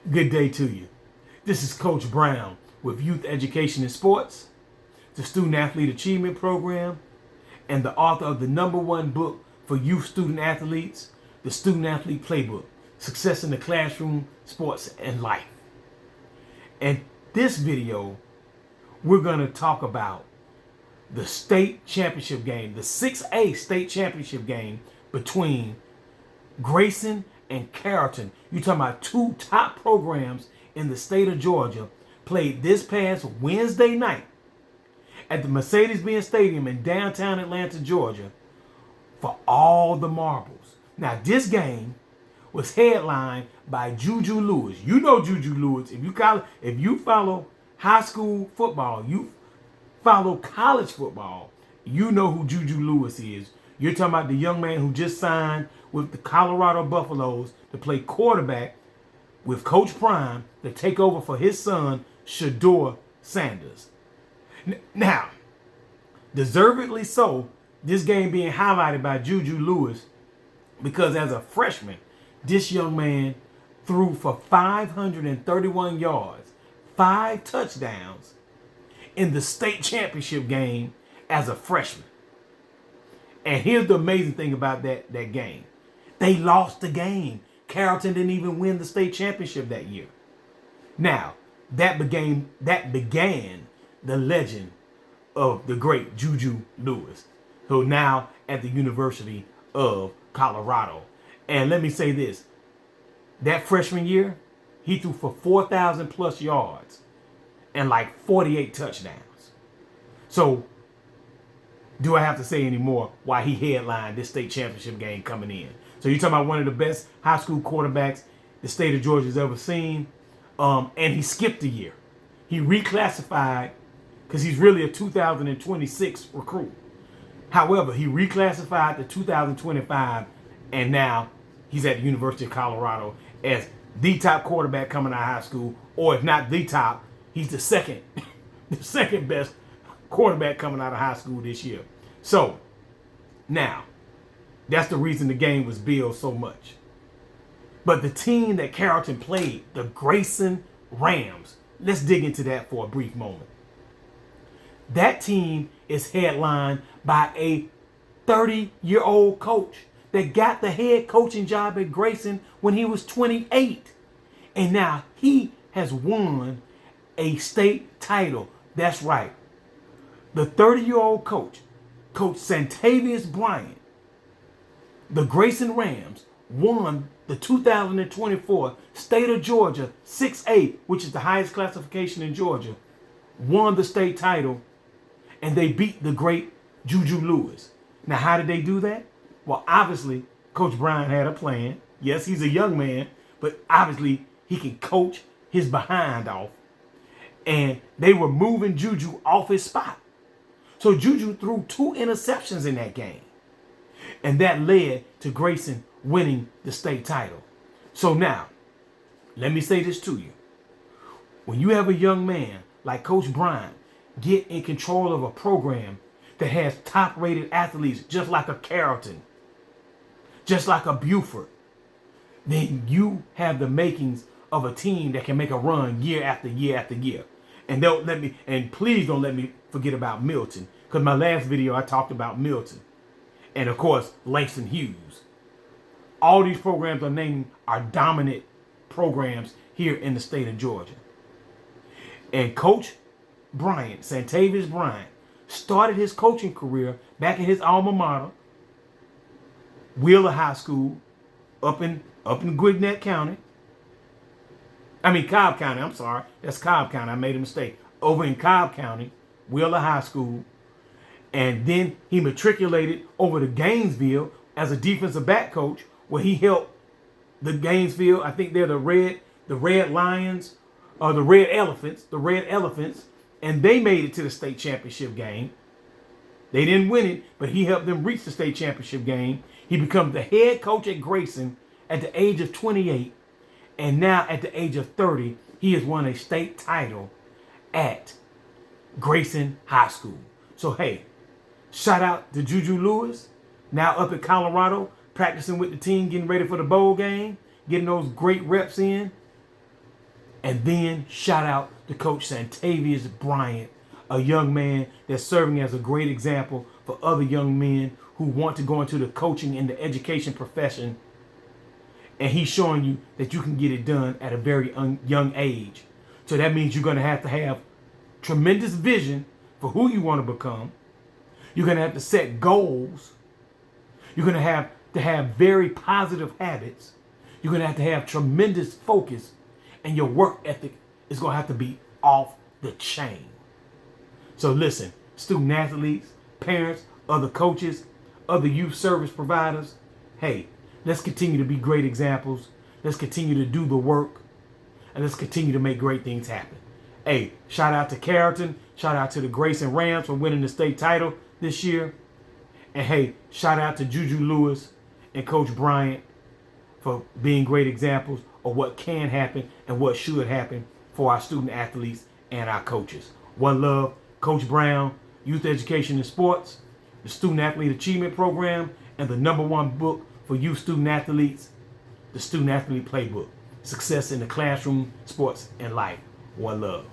Good day to you. This is Coach Brown with Youth Education and Sports, the Student Athlete Achievement Program, and the author of the #1 book for youth student athletes, the Student Athlete Playbook, Success in the Classroom, Sports, and Life. And this video, we're going to talk about the state championship game, the 6A state championship game between Grayson and Carrollton. You're talking about two top programs in the state of Georgia, played this past Wednesday night at the Mercedes-Benz Stadium in downtown Atlanta, Georgia, for all the marbles. Now, this game was headlined by JuJu Lewis. You know JuJu Lewis. If you follow high school football, you follow college football, you know who JuJu Lewis is. You're talking about the young man who just signed with the Colorado Buffaloes to play quarterback with Coach Prime to take over for his son, Shador Sanders. Now, deservedly so, this game being highlighted by JuJu Lewis because as a freshman, this young man threw for 531 yards, 5 touchdowns in the state championship game as a freshman. And here's the amazing thing about that game. They lost the game. Carrollton didn't even win the state championship that year. Now, that began the legend of the great JuJu Lewis, who now at the University of Colorado. And let me say this. That freshman year, he threw for 4,000 plus yards and like 48 touchdowns. So, do I have to say any more why he headlined this state championship game coming in? So you're talking about one of the best high school quarterbacks the state of Georgia's ever seen. And he skipped a year. He reclassified because he's really a 2026 recruit. However, he reclassified to 2025, and now he's at the University of Colorado as the top quarterback coming out of high school, or if not the top, he's the second best quarterback coming out of high school this year. So, now, that's the reason the game was billed so much. But the team that Carrollton played, the Grayson Rams, let's dig into that for a brief moment. That team is headlined by a 30-year-old coach that got the head coaching job at Grayson when he was 28. And now he has won a state title. That's right. The 30-year-old coach, Coach Santavius Bryant, the Grayson Rams won the 2024 State of Georgia 6A, which is the highest classification in Georgia, won the state title, and they beat the great JuJu Lewis. Now, how did they do that? Well, obviously, Coach Bryant had a plan. Yes, he's a young man, but obviously he can coach his behind off. And they were moving JuJu off his spot. So JuJu threw 2 interceptions in that game. And that led to Grayson winning the state title. So now, let me say this to you. When you have a young man like Coach Bryant get in control of a program that has top-rated athletes just like a Carrollton, just like a Buford, then you have the makings of a team that can make a run year after year after year. And please don't let me forget about Milton, because my last video I talked about Milton. And of course, Langston Hughes. All these programs are dominant programs here in the state of Georgia. And Coach Bryant, Santavius Bryant, started his coaching career back in his alma mater, Wheeler High School, up in Gwinnett County. Cobb County, I'm sorry. That's Cobb County. I made a mistake. Over in Cobb County, Wheeler High School. And then he matriculated over to Gainesville as a defensive back coach, where he helped the Gainesville, I think they're the Red Lions, or the Red Elephants, and they made it to the state championship game. They didn't win it, but he helped them reach the state championship game. He becomes the head coach at Grayson at the age of 28, and now at the age of 30, he has won a state title at Grayson High School. So hey, shout out to JuJu Lewis, now up in Colorado, practicing with the team, getting ready for the bowl game, getting those great reps in. And then shout out to Coach Santavius Bryant, a young man that's serving as a great example for other young men who want to go into the coaching and the education profession. And he's showing you that you can get it done at a very young age. So that means you're going to have tremendous vision for who you want to become. You're going to have to set goals. You're going to have very positive habits. You're going to have tremendous focus. And your work ethic is going to have to be off the chain. So listen, student athletes, parents, other coaches, other youth service providers, hey, let's continue to be great examples. Let's continue to do the work. And let's continue to make great things happen. Hey, shout out to Carrollton. Shout out to the Grayson Rams for winning the state title this year. And hey, shout out to JuJu Lewis and Coach Bryant for being great examples of what can happen and what should happen for our student athletes and our coaches. One love, Coach Brown, Youth Education and Sports, the Student Athlete Achievement Program, and the #1 book for youth student athletes, the Student Athlete Playbook. Success in the classroom, sports, and life. One love.